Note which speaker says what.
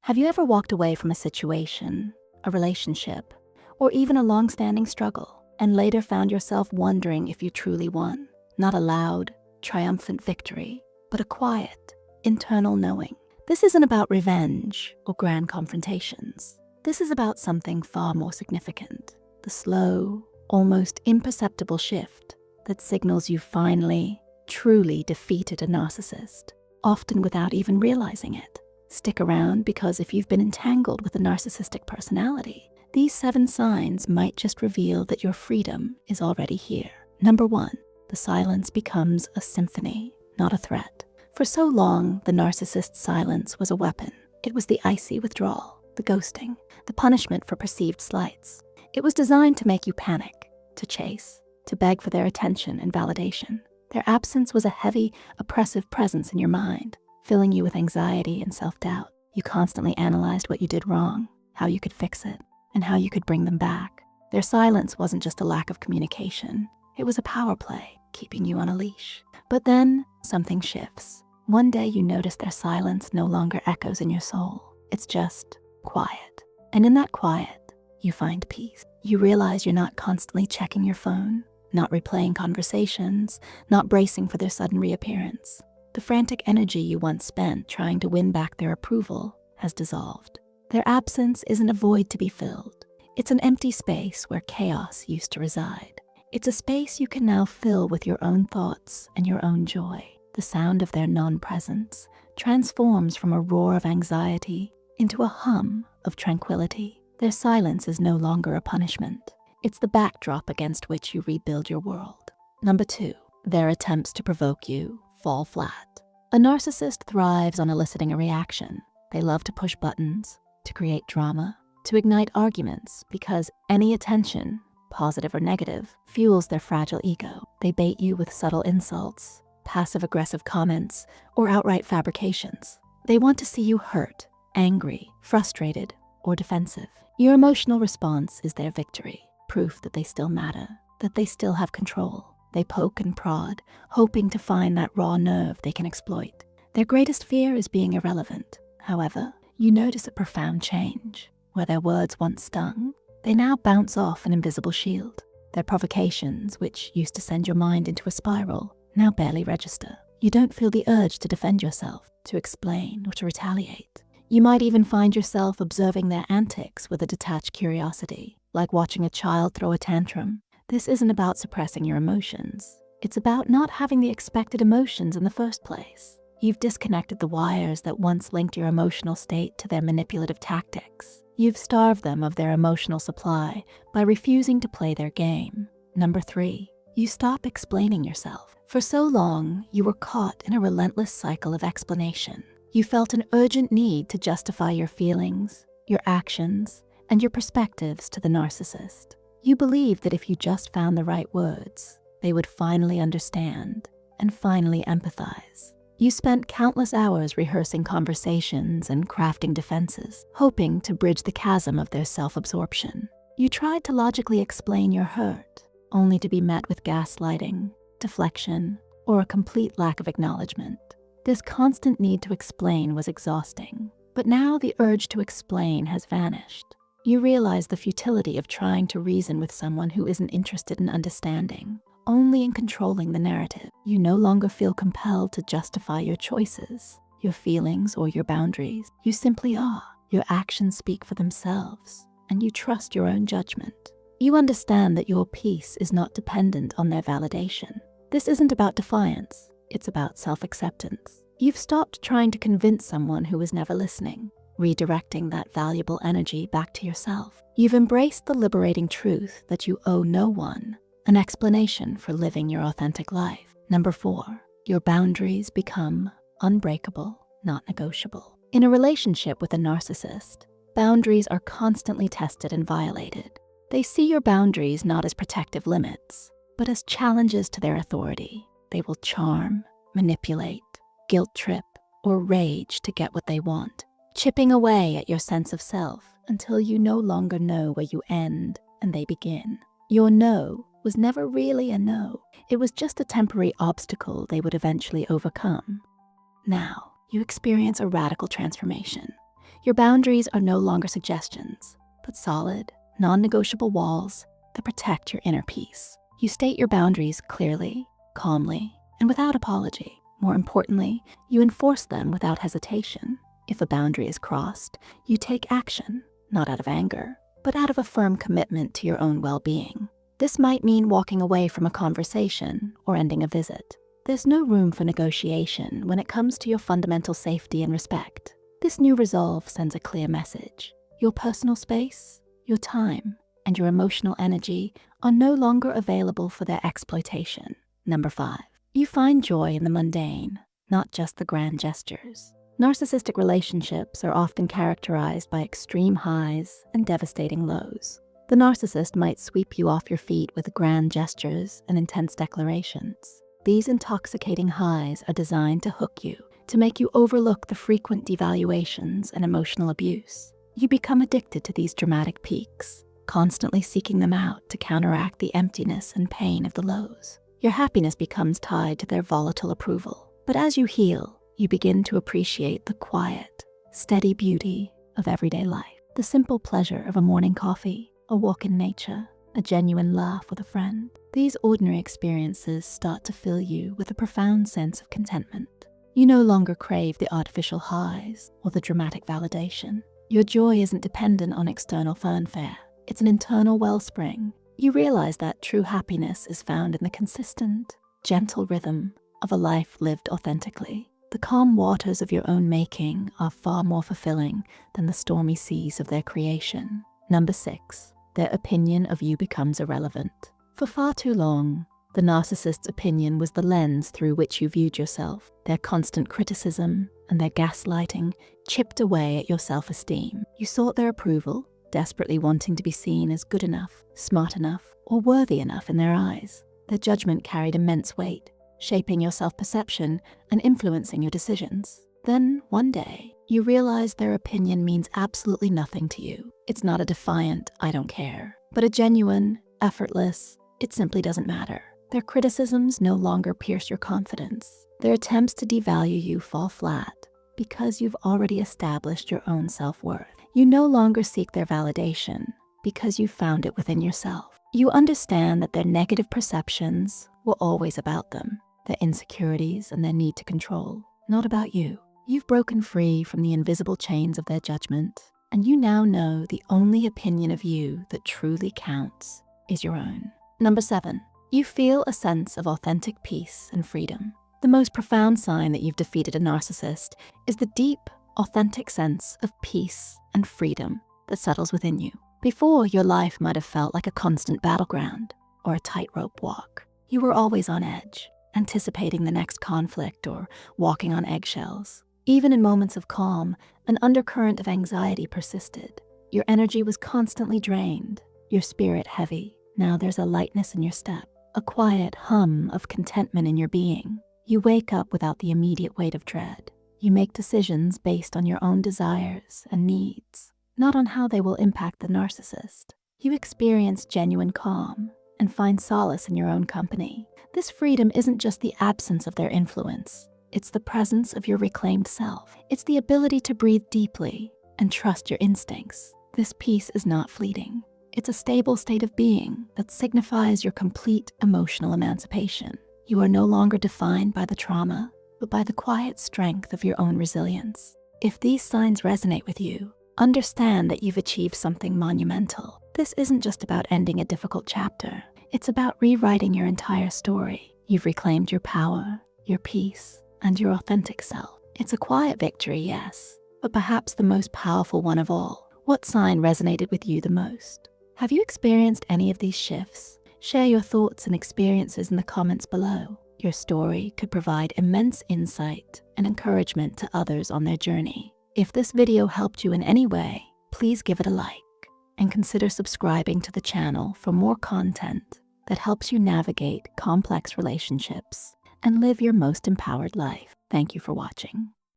Speaker 1: Have you ever walked away from a situation, a relationship, or even a long-standing struggle, and later found yourself wondering if you truly won? Not a loud, triumphant victory, but a quiet, internal knowing. This isn't about revenge or grand confrontations. This is about something far more significant. The slow, almost imperceptible shift that signals you finally, truly defeated a narcissist, often without even realizing it. Stick around, because if you've been entangled with a narcissistic personality, these 7 signs might just reveal that your freedom is already here. Number 1, the silence becomes a symphony, not a threat. For so long, the narcissist's silence was a weapon. It was the icy withdrawal, the ghosting, the punishment for perceived slights. It was designed to make you panic, to chase, to beg for their attention and validation. Their absence was a heavy, oppressive presence in your mind, filling you with anxiety and self-doubt. You constantly analyzed what you did wrong, how you could fix it, and how you could bring them back. Their silence wasn't just a lack of communication. It was a power play, keeping you on a leash. But then something shifts. One day you notice their silence no longer echoes in your soul. It's just quiet. And in that quiet, you find peace. You realize you're not constantly checking your phone, not replaying conversations, not bracing for their sudden reappearance. The frantic energy you once spent trying to win back their approval has dissolved. Their absence isn't a void to be filled. It's an empty space where chaos used to reside. It's a space you can now fill with your own thoughts and your own joy. The sound of their non-presence transforms from a roar of anxiety into a hum of tranquility. Their silence is no longer a punishment. It's the backdrop against which you rebuild your world. Number 2, their attempts to provoke you fall flat. A narcissist thrives on eliciting a reaction. They love to push buttons, to create drama, to ignite arguments, because any attention, positive or negative, fuels their fragile ego. They bait you with subtle insults, passive-aggressive comments, or outright fabrications. They want to see you hurt, angry, frustrated, or defensive. Your emotional response is their victory, proof that they still matter, that they still have control. They poke and prod, hoping to find that raw nerve they can exploit. Their greatest fear is being irrelevant. However, you notice a profound change. Where their words once stung, they now bounce off an invisible shield. Their provocations, which used to send your mind into a spiral, now barely register. You don't feel the urge to defend yourself, to explain, or to retaliate. You might even find yourself observing their antics with a detached curiosity, like watching a child throw a tantrum. This isn't about suppressing your emotions. It's about not having the expected emotions in the first place. You've disconnected the wires that once linked your emotional state to their manipulative tactics. You've starved them of their emotional supply by refusing to play their game. Number 3, you stop explaining yourself. For so long, you were caught in a relentless cycle of explanation. You felt an urgent need to justify your feelings, your actions, and your perspectives to the narcissist. You believed that if you just found the right words, they would finally understand and finally empathize. You spent countless hours rehearsing conversations and crafting defenses, hoping to bridge the chasm of their self-absorption. You tried to logically explain your hurt, only to be met with gaslighting, deflection, or a complete lack of acknowledgement. This constant need to explain was exhausting, but now the urge to explain has vanished. You realize the futility of trying to reason with someone who isn't interested in understanding, only in controlling the narrative. You no longer feel compelled to justify your choices, your feelings, or your boundaries. You simply are. Your actions speak for themselves, and you trust your own judgment. You understand that your peace is not dependent on their validation. This isn't about defiance. It's about self-acceptance. You've stopped trying to convince someone who is never listening, redirecting that valuable energy back to yourself. You've embraced the liberating truth that you owe no one an explanation for living your authentic life. Number 4, your boundaries become unbreakable, not negotiable. In a relationship with a narcissist, boundaries are constantly tested and violated. They see your boundaries not as protective limits, but as challenges to their authority. They will charm, manipulate, guilt trip, or rage to get what they want, chipping away at your sense of self until you no longer know where you end and they begin. Your no was never really a no. It was just a temporary obstacle they would eventually overcome. Now, you experience a radical transformation. Your boundaries are no longer suggestions, but solid, non-negotiable walls that protect your inner peace. You state your boundaries clearly, calmly, and without apology. More importantly, you enforce them without hesitation. If a boundary is crossed, you take action, not out of anger, but out of a firm commitment to your own well-being. This might mean walking away from a conversation or ending a visit. There's no room for negotiation when it comes to your fundamental safety and respect. This new resolve sends a clear message. Your personal space, your time, and your emotional energy are no longer available for their exploitation. Number 5. You find joy in the mundane, not just the grand gestures. Narcissistic relationships are often characterized by extreme highs and devastating lows. The narcissist might sweep you off your feet with grand gestures and intense declarations. These intoxicating highs are designed to hook you, to make you overlook the frequent devaluations and emotional abuse. You become addicted to these dramatic peaks, constantly seeking them out to counteract the emptiness and pain of the lows. Your happiness becomes tied to their volatile approval. But as you heal, you begin to appreciate the quiet, steady beauty of everyday life. The simple pleasure of a morning coffee, a walk in nature, a genuine laugh with a friend. These ordinary experiences start to fill you with a profound sense of contentment. You no longer crave the artificial highs or the dramatic validation. Your joy isn't dependent on external fanfare. It's an internal wellspring. You realize that true happiness is found in the consistent, gentle rhythm of a life lived authentically. The calm waters of your own making are far more fulfilling than the stormy seas of their creation. Number 6. Their opinion of you becomes irrelevant. For far too long, the narcissist's opinion was the lens through which you viewed yourself. Their constant criticism and their gaslighting chipped away at your self-esteem. You sought their approval, desperately wanting to be seen as good enough, smart enough, or worthy enough in their eyes. Their judgment carried immense weight, shaping your self-perception and influencing your decisions. Then, one day, you realize their opinion means absolutely nothing to you. It's not a defiant, "I don't care," but a genuine, effortless, "it simply doesn't matter." Their criticisms no longer pierce your confidence. Their attempts to devalue you fall flat because you've already established your own self-worth. You no longer seek their validation because you've found it within yourself. You understand that their negative perceptions were always about them, their insecurities and their need to control, not about you. You've broken free from the invisible chains of their judgment, and you now know the only opinion of you that truly counts is your own. Number 7. You feel a sense of authentic peace and freedom. The most profound sign that you've defeated a narcissist is the deep, authentic sense of peace and freedom that settles within you. Before, your life might have felt like a constant battleground or a tightrope walk. You were always on edge, anticipating the next conflict or walking on eggshells. Even in moments of calm, an undercurrent of anxiety persisted. Your energy was constantly drained, your spirit heavy. Now there's a lightness in your step, a quiet hum of contentment in your being. You wake up without the immediate weight of dread. You make decisions based on your own desires and needs, not on how they will impact the narcissist. You experience genuine calm and find solace in your own company. This freedom isn't just the absence of their influence. It's the presence of your reclaimed self. It's the ability to breathe deeply and trust your instincts. This peace is not fleeting. It's a stable state of being that signifies your complete emotional emancipation. You are no longer defined by the trauma, but by the quiet strength of your own resilience. If these signs resonate with you, understand that you've achieved something monumental. This isn't just about ending a difficult chapter. It's about rewriting your entire story. You've reclaimed your power, your peace, and your authentic self. It's a quiet victory, yes, but perhaps the most powerful one of all. What sign resonated with you the most? Have you experienced any of these shifts? Share your thoughts and experiences in the comments below. Your story could provide immense insight and encouragement to others on their journey. If this video helped you in any way, please give it a like and consider subscribing to the channel for more content that helps you navigate complex relationships and live your most empowered life. Thank you for watching.